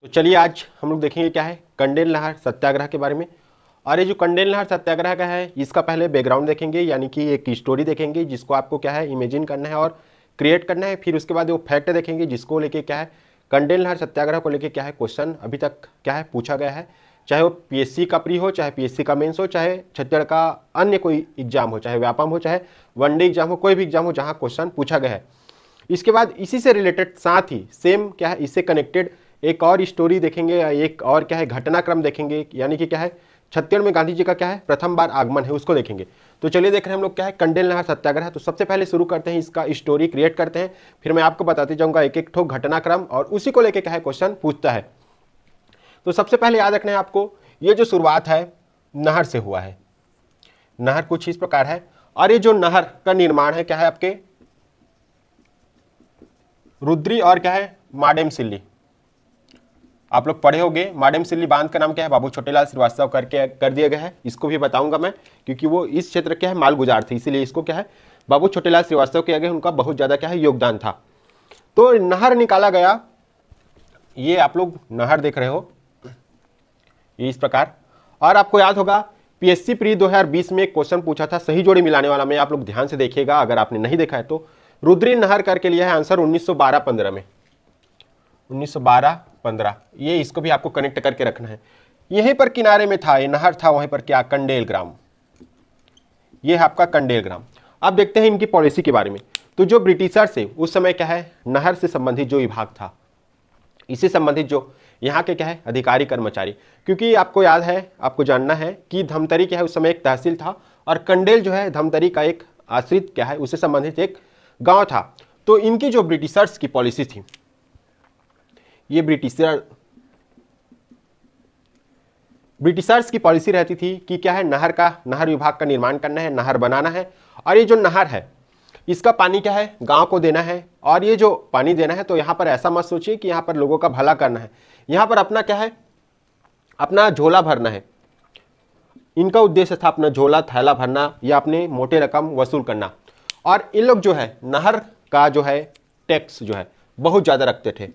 तो चलिए आज हम लोग देखेंगे क्या है कंडेल नहर सत्याग्रह के बारे में। और ये जो कंडेल नहर सत्याग्रह का है इसका पहले बैकग्राउंड देखेंगे, यानी कि एक स्टोरी देखेंगे जिसको आपको क्या है इमेजिन करना है और क्रिएट करना है। फिर उसके बाद वो फैक्ट देखेंगे जिसको लेके क्या है कंडेल नहर सत्याग्रह को लेके क्या है क्वेश्चन अभी तक क्या है पूछा गया है, चाहे वो पीएससी का प्री हो, चाहे पीएससी का मेंस हो, चाहे छत्तीसगढ़ का अन्य कोई एग्जाम हो, चाहे व्यापम हो, चाहे वनडे एग्जाम हो, कोई भी एग्जाम हो जहाँ क्वेश्चन पूछा गया है। इसके बाद इसी से रिलेटेड साथ ही सेम क्या है इससे कनेक्टेड एक और स्टोरी देखेंगे या एक और क्या है घटनाक्रम देखेंगे, यानी कि क्या है छत्तीसगढ़ में गांधी जी का क्या है प्रथम बार आगमन है उसको देखेंगे। तो चलिए देख रहे हैं हम लोग क्या है कंडेल नहर सत्याग्रह। तो सबसे पहले शुरू करते हैं, इसका स्टोरी क्रिएट करते हैं, फिर मैं आपको बताते जाऊंगा एक एक ठोक घटनाक्रम और उसी को लेकर क्या है क्वेश्चन पूछता है। तो सबसे पहले याद रखना है आपको, ये जो शुरुआत है नहर से हुआ है। नहर कुछ इस प्रकार है और ये जो नहर का निर्माण है क्या है आपके रुद्री और क्या है माडेम सिल्ली। आप लोग पढ़े होंगे माडेम सिल्ली बांध का नाम क्या है बाबू छोटेलाल श्रीवास्तव करके कर दिया गया है। इसको भी बताऊंगा मैं क्योंकि वो इस क्षेत्र क्या है मालगुजार थे, इसीलिए इसको क्या है बाबू छोटेलाल श्रीवास्तव किया गया, उनका बहुत ज्यादा क्या है योगदान था। तो नहर निकाला गया, ये आप लोग नहर देख रहे हो इस प्रकार। और आपको याद होगा पीएससी प्री 2020 में एक क्वेश्चन पूछा था सही जोड़ी मिलाने वाला में, आप लोग ध्यान से देखिएगा अगर आपने नहीं देखा है तो। रुद्री नहर करके लिया है आंसर 1912-15 में, 1912-15। ये इसको भी आपको कनेक्ट करके रखना है। यहीं पर किनारे में था ये नहर था, वहीं पर क्या कंडेल ग्राम, ये है आपका कंडेल ग्राम। अब देखते हैं इनकी पॉलिसी के बारे में। तो जो ब्रिटिशर से उस समय क्या है नहर से संबंधित जो विभाग था, इससे संबंधित जो यहाँ के क्या है अधिकारी कर्मचारी, क्योंकि आपको याद है आपको जानना है कि धमतरी क्या है उस समय एक तहसील था और कंडेल जो है धमतरी का एक आश्रित क्या है उससे संबंधित एक गांव था। तो इनकी जो ब्रिटिशर्स की पॉलिसी थी, ये ब्रिटिशर्स की पॉलिसी रहती थी कि क्या है नहर विभाग का निर्माण करना है, नहर बनाना है और ये जो नहर है इसका पानी क्या है गांव को देना है। और ये जो पानी देना है तो यहाँ पर ऐसा मत सोचिए कि यहाँ पर लोगों का भला करना है, यहाँ पर अपना क्या है अपना झोला भरना है। इनका उद्देश्य था अपना झोला थैला भरना या अपने मोटे रकम वसूल करना। और इन लोग जो है नहर का जो है टैक्स जो है बहुत ज्यादा रखते थे,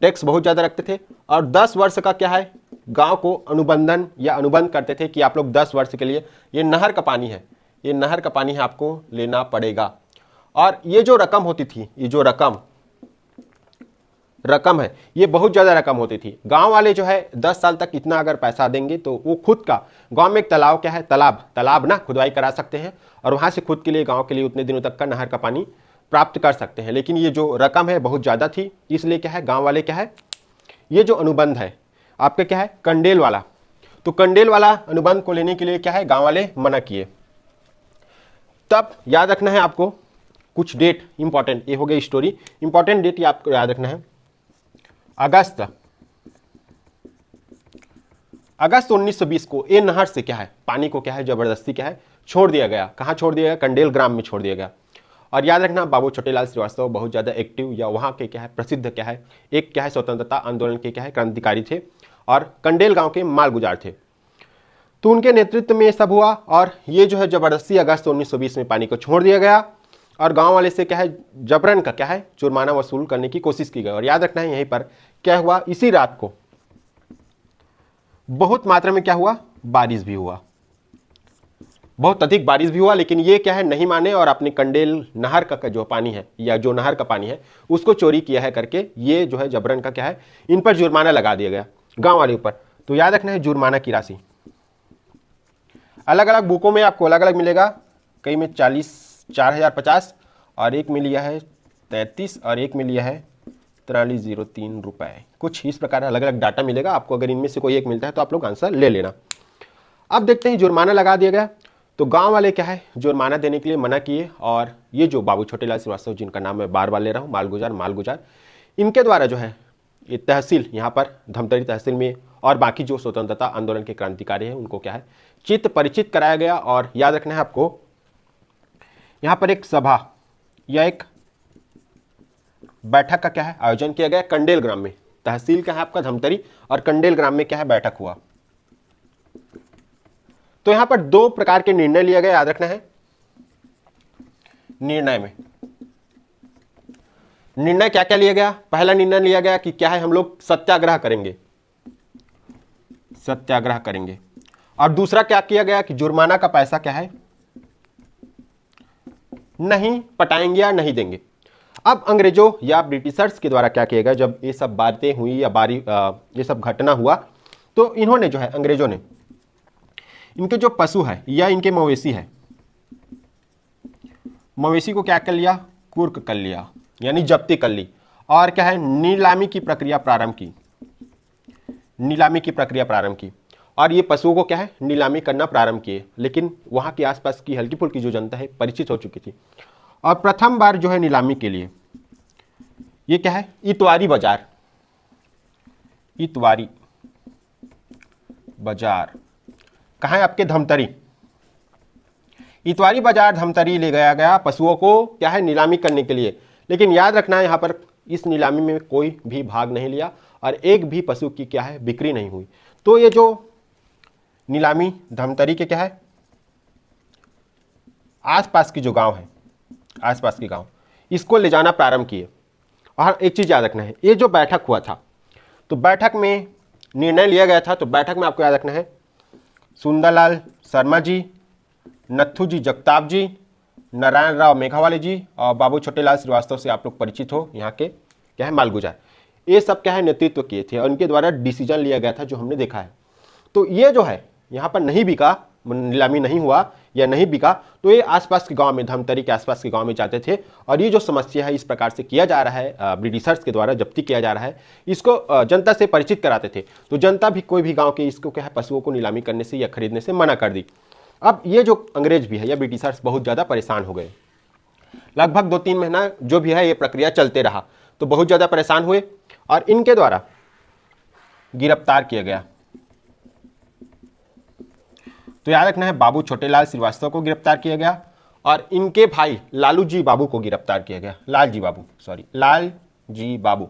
टैक्स बहुत ज्यादा रखते थे। और 10 वर्ष का क्या है गांव को अनुबंधन या अनुबंध करते थे कि आप लोग 10 वर्ष के लिए ये नहर का पानी है, ये नहर का पानी है आपको लेना पड़ेगा। और ये जो रकम होती थी, ये जो रकम है ये बहुत ज़्यादा रकम होती थी। गांव वाले जो है 10 साल तक इतना अगर पैसा देंगे तो वो खुद का गांव में एक तालाब क्या है तालाब ना खुदवाई करा सकते हैं और वहाँ से खुद के लिए गांव के लिए उतने दिनों तक का नहर का पानी प्राप्त कर सकते हैं। लेकिन ये जो रकम है बहुत ज़्यादा थी, इसलिए क्या है गाँव वाले क्या है ये जो अनुबंध है आपका क्या है कंडेल वाला, तो कंडेल वाला अनुबंध को लेने के लिए क्या है गाँव वाले मना किए। तब याद रखना है आपको कुछ डेट इंपॉर्टेंट, ये हो गई स्टोरी। इंपॉर्टेंट डेट ये आपको याद रखना है, अगस्त 1920 को ये नहर से क्या है पानी को क्या है जबरदस्ती क्या है छोड़ दिया गया। कहाँ छोड़ दिया गया? कंडेल ग्राम में छोड़ दिया गया। और याद रखना बाबू छोटेलाल श्रीवास्तव बहुत ज़्यादा एक्टिव या वहाँ के क्या है प्रसिद्ध क्या है एक क्या है स्वतंत्रता आंदोलन के क्या है क्रांतिकारी थे और कंडेल गांव के मालगुजार थे। तो उनके नेतृत्व में ये सब हुआ और ये जो है जबरदस्ती अगस्त 1920 में पानी को छोड़ दिया गया और गांव वाले से क्या है जबरन का क्या है जुर्माना वसूल करने की कोशिश की गई। और याद रखना है यहीं पर क्या हुआ, इसी रात को बहुत मात्रा में क्या हुआ बारिश भी हुआ, बहुत अधिक बारिश भी हुआ। लेकिन ये क्या है नहीं माने और अपने कंडेल नहर का जो पानी है या जो नहर का पानी है उसको चोरी किया है करके ये जो है जबरन का क्या है इन पर जुर्माना लगा दिया गया गांव वाले ऊपर। तो याद रखना है जुर्माना की राशि अलग अलग बुकों में आपको अलग अलग मिलेगा, कई में 40,050 और एक में लिया है 33 और एक में लिया है 4303 रुपए। कुछ इस प्रकार अलग अलग डाटा मिलेगा आपको, अगर इनमें से कोई एक मिलता है तो आप लोग आंसर ले लेना। अब देखते हैं जुर्माना लगा दिया गया तो गांव वाले क्या है जुर्माना देने के लिए मना किए और ये जो बाबू छोटेलाल श्रीवास्तव जिनका नाम मैं बार बार ले रहा हूँ मालगुजार, इनके द्वारा जो है ये तहसील यहाँ पर धमतरी तहसील में और बाकी जो स्वतंत्रता आंदोलन के क्रांतिकारी हैं उनको क्या है चित्त परिचित कराया गया। और याद रखना है आपको यहाँ पर एक सभा या एक बैठक का क्या है आयोजन किया गया कंडेल ग्राम में। तहसील क्या है आपका धमतरी और कंडेल ग्राम में क्या है बैठक हुआ। तो यहां पर 2 प्रकार के निर्णय लिया गया, याद रखना है। निर्णय क्या क्या लिया गया? पहला निर्णय लिया गया कि क्या है, हम लोग सत्याग्रह करेंगे, सत्याग्रह करेंगे। और दूसरा क्या किया गया कि जुर्माना का पैसा क्या है, नहीं पटाएंगे या नहीं देंगे। अब अंग्रेजों या ब्रिटिशर्स के द्वारा क्या किया गया, जब ये सब बातें हुई या ये सब घटना हुआ, तो इन्होंने जो है, अंग्रेजों ने इनके जो पशु है या इनके मवेशी है, मवेशी को क्या कर लिया, कुर्क कर लिया, यानी जब्ती कर ली। और क्या है, नीलामी की प्रक्रिया प्रारंभ की, नीलामी की प्रक्रिया प्रारंभ की। और ये पशुओं को क्या है, नीलामी करना प्रारंभ किए। लेकिन वहां के आसपास की हल्की फुल्की जो जनता है परिचित हो चुकी थी। और प्रथम बार जो है नीलामी के लिए ये क्या है, इतवारी बाजार, इतवारी बाजार कहाँ है, आपके धमतरी। इतवारी बाजार धमतरी ले गया पशुओं को क्या है, नीलामी करने के लिए। लेकिन याद रखना है, यहाँ पर इस नीलामी में कोई भी भाग नहीं लिया और एक भी पशु की क्या है, बिक्री नहीं हुई। तो ये जो नीलामी धमतरी के क्या है, आसपास की जो गांव है, आसपास के गांव, इसको ले जाना प्रारंभ किए। और एक चीज याद रखना है, ये जो बैठक हुआ था, तो बैठक में निर्णय लिया गया था। तो बैठक में आपको याद रखना है, सुंदरलाल शर्मा जी, नथु जी जगताप जी, नारायण राव मेघावाले जी और बाबू छोटेलाल श्रीवास्तव से आप लोग परिचित हो, यहाँ के क्या है, मालगुजार। ये सब क्या है, नेतृत्व किए थे और इनके द्वारा डिसीजन लिया गया था, जो हमने देखा है। तो ये जो है यहाँ पर नहीं बिका, नीलामी नहीं हुआ या नहीं बिका, तो ये आसपास के गांव में, धमतरी के आसपास के गांव में जाते थे। और ये जो समस्या है इस प्रकार से किया जा रहा है, ब्रिटिशर्स के द्वारा जब्ती किया जा रहा है, इसको जनता से परिचित कराते थे। तो जनता भी, कोई भी गांव के, इसको क्या है, पशुओं को नीलामी करने से या खरीदने से मना कर दी। अब ये जो अंग्रेज भी है या ब्रिटिशर्स बहुत ज़्यादा परेशान हो गए। लगभग 2-3 महीना जो भी है ये प्रक्रिया चलते रहा, तो बहुत ज़्यादा परेशान हुए और इनके द्वारा गिरफ्तार किया गया। तो याद रखना है, बाबू छोटेलाल श्रीवास्तव को गिरफ्तार किया गया और इनके भाई लालू जी बाबू को गिरफ्तार किया गया, लाल जी बाबू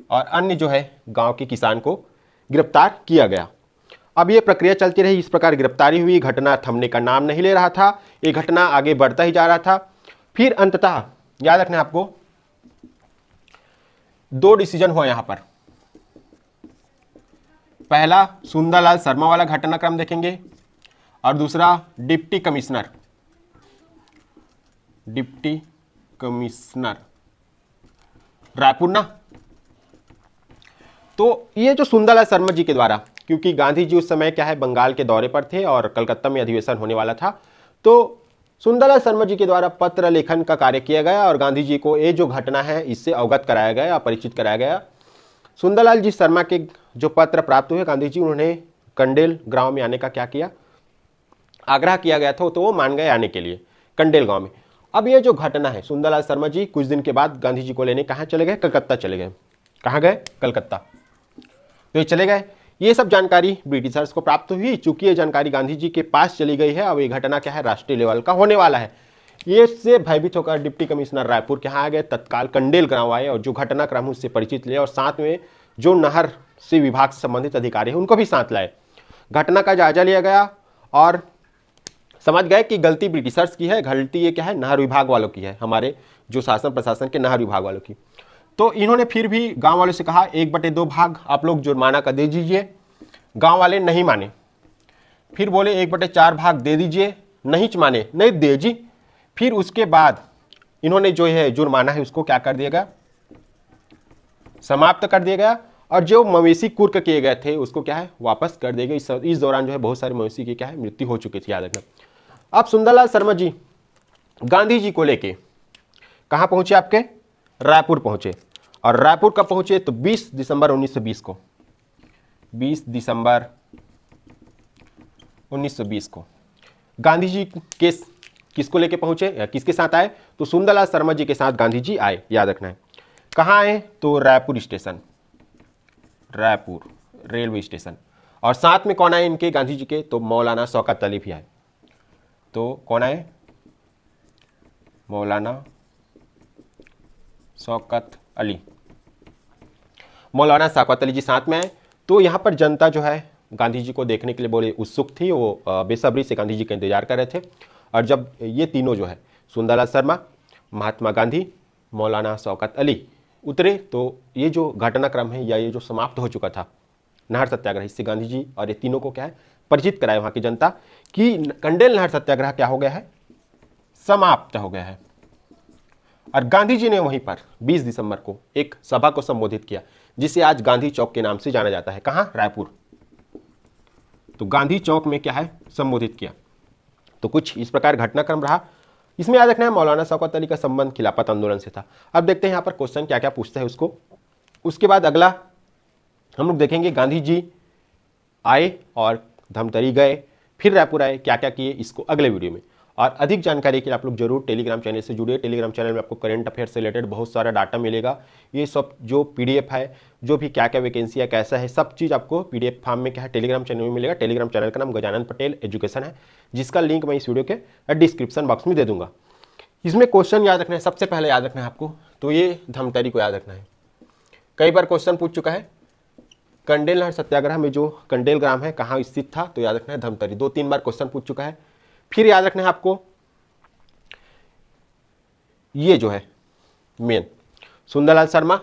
और अन्य जो है गांव के किसान को गिरफ्तार किया गया। अब ये प्रक्रिया चलती रही, इस प्रकार गिरफ्तारी हुई। घटना थमने का नाम नहीं ले रहा था, ये घटना आगे बढ़ता ही जा रहा था। फिर अंततः याद रखना है आपको, 2 डिसीजन हुआ यहां पर। पहला सुंदरलाल शर्मा वाला घटनाक्रम देखेंगे और दूसरा डिप्टी कमिश्नर रायपुर ना। तो ये जो सुंदरलाल शर्मा जी के द्वारा, क्योंकि गांधी जी उस समय क्या है, बंगाल के दौरे पर थे और कलकत्ता में अधिवेशन होने वाला था, तो सुंदरलाल शर्मा जी के द्वारा पत्र लेखन का कार्य किया गया और गांधी जी को ये जो घटना है इससे अवगत कराया गया, परिचित कराया गया। सुंदरलाल जी शर्मा के जो पत्र प्राप्त हुए, गांधी जी उन्होंने कंडेल गांव में आने का क्या किया, आग्रह किया गया था, तो वो मान गए आने के लिए कंडेल गांव में। अब ये जो घटना है, सुंदरलाल शर्मा जी कुछ दिन के बाद गांधी जी को लेने कहाँ चले गए, कलकत्ता चले गए। कहाँ गए, कलकत्ता। तो ये चले गए। ये सब जानकारी ब्रिटिशर्स को प्राप्त हुई। चूंकि ये जानकारी गांधी जी के पास चली गई है, अब ये घटना क्या है, राष्ट्रीय लेवल का होने वाला है। ये से भयभीत होकर डिप्टी कमिश्नर रायपुर के यहाँ आ गए, तत्काल कंडेल गांव आए और जो घटनाक्रम उससे परिचित लिए और साथ में जो नहर से विभाग से संबंधित अधिकारी हैं उनको भी साथ लाए। घटना का जायजा लिया गया और समझ गए कि गलती ब्रिटिशर्स की है, गलती ये क्या है, नहर विभाग वालों की है, हमारे जो शासन प्रशासन के नहर विभाग वालों की। तो इन्होंने फिर भी गांव वालों से कहा 1/2 भाग आप लोग जुर्माना का दे दीजिए। गांव वाले नहीं माने। फिर बोले 1/4 भाग दे दीजिए, नहीं माने, नहीं दे जी। फिर उसके बाद इन्होंने जो है जुर्माना है उसको क्या कर दिया गया, समाप्त कर दिया गया और जो मवेशी कुर्क किए गए थे उसको क्या है, वापस कर दिया गया। इस दौरान जो है बहुत सारे मवेशी की क्या है, मृत्यु हो चुकी थी, याद रखना। अब सुंदरलाल शर्मा जी गांधी जी को लेके कहाँ पहुंचे, आपके रायपुर पहुंचे। और रायपुर कब पहुंचे, तो 20 दिसंबर 1920 को, 20 दिसंबर 1920 को गांधी जी किसको लेके पहुंचे, या किसके साथ आए, तो सुंदरलाल शर्मा जी के साथ गांधी जी आए, याद रखना है। कहाँ आए, तो Raipur station, Raipur railway station. और साथ में कौन आए इनके, गांधी जी के, तो मौलाना शौकत अली भी आए। तो कौन आए, मौलाना शौकत अली, मौलाना शौकत अली जी साथ में आए। तो यहाँ पर जनता जो है गांधी जी को देखने के लिए बोले उत्सुक थी, वो बेसब्री से गांधी जी का इंतजार कर रहे थे। और जब ये तीनों जो है, सुंदरलाल शर्मा, महात्मा गांधी मौलाना शौकत अली उतरे तो ये जो घटनाक्रम है या ये जो समाप्त हो चुका था नाहर सत्याग्रह, इससे गांधी जी और ये तीनों को क्या है परिचित कराए वहां की जनता कि कंडेल नाहर सत्याग्रह क्या हो गया है, समाप्त हो गया है। और गांधी जी ने वहीं पर 20 दिसंबर को एक सभा को संबोधित किया जिसे आज गांधी चौक के नाम से जाना जाता है। कहां? रायपुर। तो गांधी चौक में क्या है संबोधित किया। तो कुछ इस प्रकार घटनाक्रम रहा। इसमें याद रखना है मौलाना शौकत अली का संबंध खिलाफत आंदोलन से था। अब देखते हैं यहाँ पर क्वेश्चन क्या क्या पूछता है उसको। उसके बाद अगला हम लोग देखेंगे गांधी जी आए और धमतरी गए, फिर रायपुर आए, क्या क्या किए, इसको अगले वीडियो में। और अधिक जानकारी के लिए आप लोग जरूर टेलीग्राम चैनल से जुड़िए। टेलीग्राम चैनल में आपको करंट अफेयर से रिलेटेड बहुत सारा डाटा मिलेगा। ये सब जो पीडीएफ है, जो भी क्या क्या वैकेंसी है, कैसा है, सब चीज़ आपको पीडीएफ फॉर्म में क्या है टेलीग्राम चैनल में मिलेगा। टेलीग्राम चैनल का नाम गजानन पटेल एजुकेशन है, जिसका लिंक मैं इस वीडियो के डिस्क्रिप्शन बॉक्स में दे दूंगा। इसमें क्वेश्चन याद रखना है, सबसे पहले याद रखना है आपको, तो ये धमतरी को याद रखना है। कई बार क्वेश्चन पूछ चुका है कंडेल नाहर सत्याग्रह में जो कंडेल ग्राम है कहाँ स्थित था, तो याद रखना है धमतरी। 2-3 बार क्वेश्चन पूछ चुका है। फिर याद रखना है आपको ये जो है मेन सुंदरलाल शर्मा,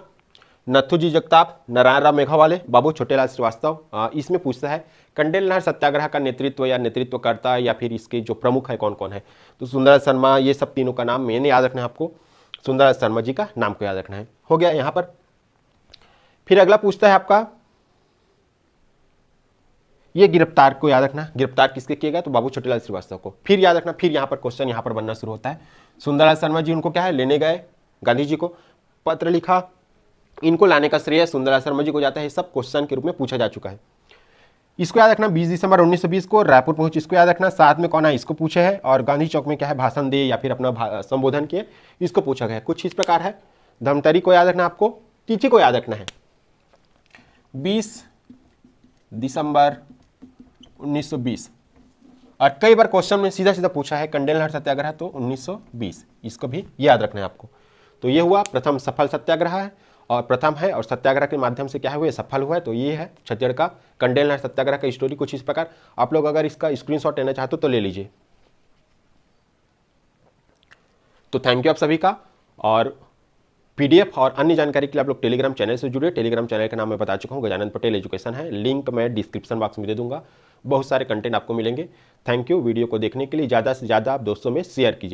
नथुजी जगताप, नारायण राव मेघावाले, बाबू छोटेलाल श्रीवास्तव। इसमें पूछता है कंडेल नाहर सत्याग्रह का नेतृत्व या नेतृत्वकर्ता या फिर इसके जो प्रमुख है कौन कौन है, तो सुंदरलाल शर्मा, ये सब तीनों का नाम मेन याद रखना है आपको। सुंदरलाल शर्मा जी का नाम को याद रखना है। हो गया यहाँ पर। फिर अगला पूछता है आपका ये गिरफ्तार को याद रखना, गिरफ्तार किसके किया गया, तो बाबू छोटेलाल श्रीवास्तव को। फिर याद रखना, फिर यहाँ पर क्वेश्चन यहाँ पर बनना शुरू होता है। सुंदरलाल शर्मा जी उनको क्या है लेने गए, गांधी जी को पत्र लिखा, इनको लाने का श्रेय सुंदरलाल शर्मा जी को जाता है। सब क्वेश्चन के रूप में पूछा जा चुका है। इसको याद रखना 20 दिसंबर 1920 को रायपुर पहुंचे, इसको याद रखना। साथ में कौन है इसको पूछे है, और गांधी चौक में क्या है भाषण दे या फिर अपना संबोधन किए, इसको पूछा गया। कुछ इस प्रकार है। धमतरी को याद रखना आपको, तिथि को याद रखना है 20 दिसंबर 1920। और कई बार क्वेश्चन में सीधा सीधा पूछा है कंडेल नाहर सत्याग्रह, तो 1920, इसको भी याद रखना है आपको। तो ये हुआ प्रथम सफल सत्याग्रह है, और प्रथम है, और सत्याग्रह के माध्यम से क्या हुआ सफल हुआ है। तो ये है छत्तीसगढ़ का कंडेल नाहर सत्याग्रह का स्टोरी कुछ इस प्रकार। आप लोग अगर इसका स्क्रीनशॉट लेना चाहते हो तो ले लीजिए। तो थैंक यू आप सभी का। और पीडीएफ और अन्य जानकारी के लिए आप लोग टेलीग्राम चैनल से जुड़े। टेलीग्राम चैनल का नाम मैं बता चुका हूँ, गजानन पटेल एजुकेशन है। लिंक मैं डिस्क्रिप्शन बॉक्स में दे दूंगा। बहुत सारे कंटेंट आपको मिलेंगे। थैंक यू वीडियो को देखने के लिए। ज़्यादा से ज़्यादा आप दोस्तों में शेयर कीजिए।